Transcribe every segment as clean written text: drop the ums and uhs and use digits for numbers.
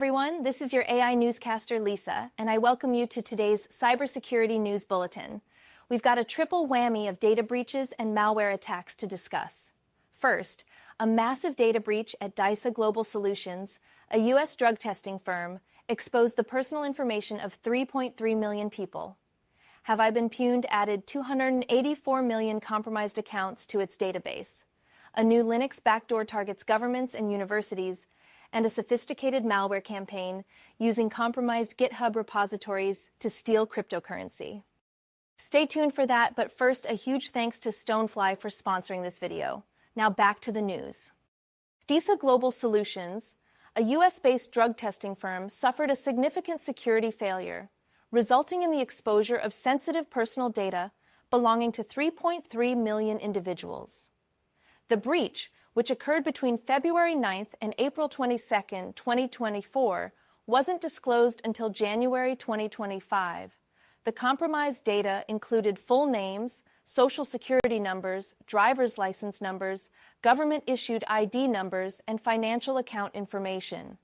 Everyone, this is your AI newscaster, Lisa, and I welcome you to today's Cybersecurity News Bulletin. We've got a triple whammy of data breaches and malware attacks to discuss. First, a massive data breach at DISA Global Solutions, a U.S. drug testing firm, exposed the personal information of 3.3 million people. Have I Been Pwned added 284 million compromised accounts to its database. A new Linux Backdoor targets governments and universities, and a sophisticated malware campaign using compromised GitHub repositories to steal cryptocurrency. Stay tuned for that, but first, a huge thanks to Stonefly for sponsoring this video. Now back to the news. DISA Global Solutions, a US-based drug testing firm, suffered a significant security failure, resulting in the exposure of sensitive personal data belonging to 3.3 million individuals. The breach, which occurred between February 9th and April 22nd, 2024, wasn't disclosed until January 2025. The compromised data included full names, social security numbers, driver's license numbers, government-issued ID numbers, and financial account information.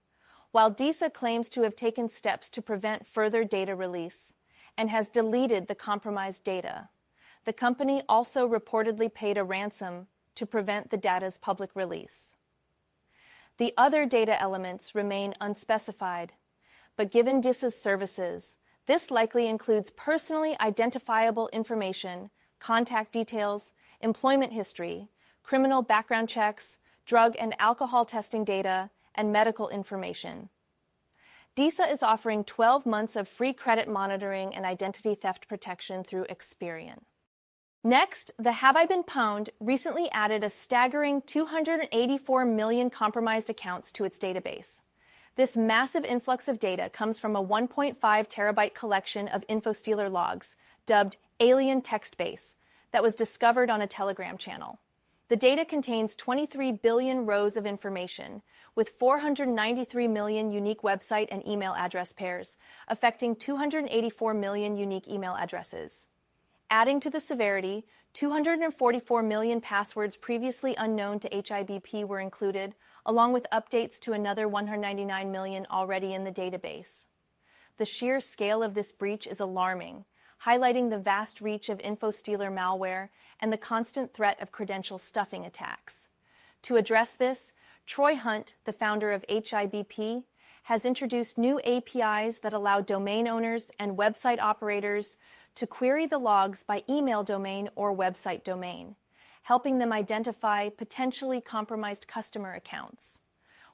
While DISA claims to have taken steps to prevent further data release and has deleted the compromised data, the company also reportedly paid a ransom to prevent the data's public release. The other data elements remain unspecified, but given DISA's services, this likely includes personally identifiable information, contact details, employment history, criminal background checks, drug and alcohol testing data, and medical information. DISA is offering 12 months of free credit monitoring and identity theft protection through Experian. Next, the Have I Been Pwned recently added a staggering 284 million compromised accounts to its database. This massive influx of data comes from a 1.5 terabyte collection of InfoStealer logs, dubbed Alien Text Base, that was discovered on a Telegram channel. The data contains 23 billion rows of information, with 493 million unique website and email address pairs, affecting 284 million unique email addresses. Adding to the severity, 244 million passwords previously unknown to HIBP were included, along with updates to another 199 million already in the database. The sheer scale of this breach is alarming, highlighting the vast reach of InfoStealer malware and the constant threat of credential stuffing attacks. To address this, Troy Hunt, the founder of HIBP, has introduced new APIs that allow domain owners and website operators to query the logs by email domain or website domain, helping them identify potentially compromised customer accounts.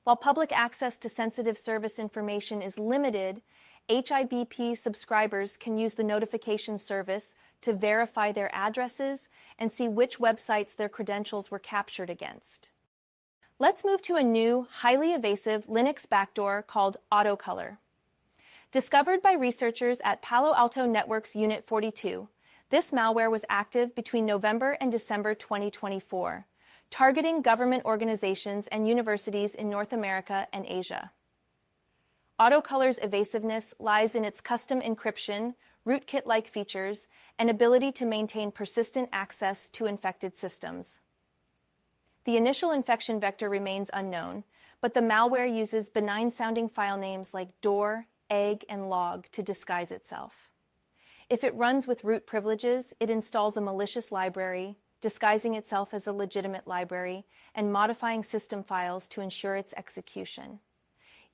While public access to sensitive service information is limited, HIBP subscribers can use the notification service to verify their addresses and see which websites their credentials were captured against. Let's move to a new, highly evasive Linux backdoor called AutoColor. Discovered by researchers at Palo Alto Network's Unit 42, this malware was active between November and December 2024, targeting government organizations and universities in North America and Asia. AutoColor's evasiveness lies in its custom encryption, rootkit-like features, and ability to maintain persistent access to infected systems. The initial infection vector remains unknown, but the malware uses benign-sounding file names like door, egg, and log to disguise itself. If it runs with root privileges, it installs a malicious library, disguising itself as a legitimate library, and modifying system files to ensure its execution.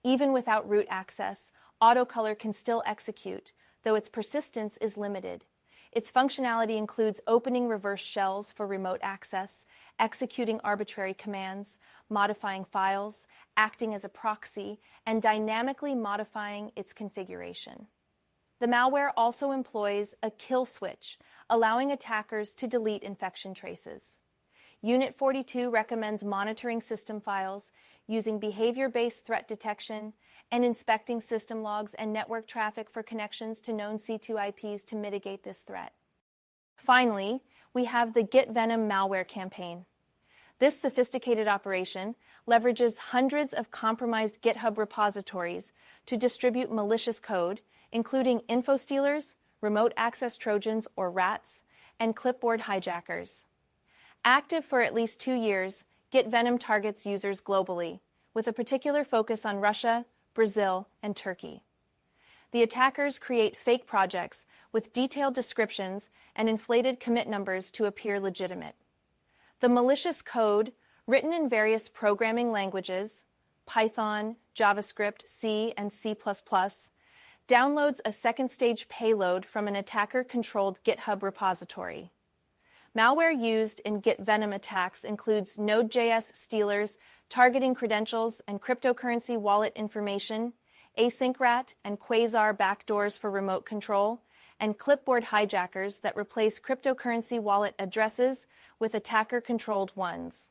Even without root access, AutoColor can still execute, though its persistence is limited. Its functionality includes opening reverse shells for remote access, executing arbitrary commands, modifying files, acting as a proxy, and dynamically modifying its configuration. The malware also employs a kill switch, allowing attackers to delete infection traces. Unit 42 recommends monitoring system files, using behavior-based threat detection, and inspecting system logs and network traffic for connections to known C2 IPs to mitigate this threat. Finally, we have the GitVenom Malware Campaign. This sophisticated operation leverages hundreds of compromised GitHub repositories to distribute malicious code, including InfoStealers, remote access Trojans or RATs, and clipboard hijackers. Active for at least 2 years, GitVenom targets users globally, with a particular focus on Russia, Brazil, and Turkey. The attackers create fake projects with detailed descriptions and inflated commit numbers to appear legitimate. The malicious code, written in various programming languages, Python, JavaScript, C, and C++, downloads a second-stage payload from an attacker-controlled GitHub repository. Malware used in GitVenom attacks includes Node.js stealers targeting credentials and cryptocurrency wallet information, async-rat and quasar backdoors for remote control, and clipboard hijackers that replace cryptocurrency wallet addresses with attacker-controlled ones.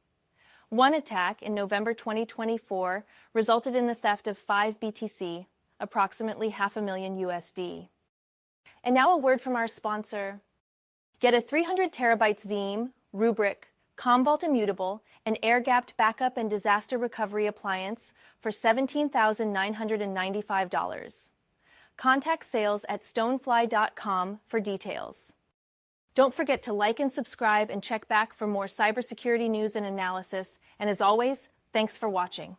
One attack in November 2024 resulted in the theft of 5 BTC, approximately $500,000 USD. And now a word from our sponsor. Get a 300 terabytes Veeam, Rubrik, Commvault Immutable, and air-gapped backup and disaster recovery appliance for $17,995. Contact sales at stonefly.com for details. Don't forget to like and subscribe and check back for more cybersecurity news and analysis. And as always, thanks for watching.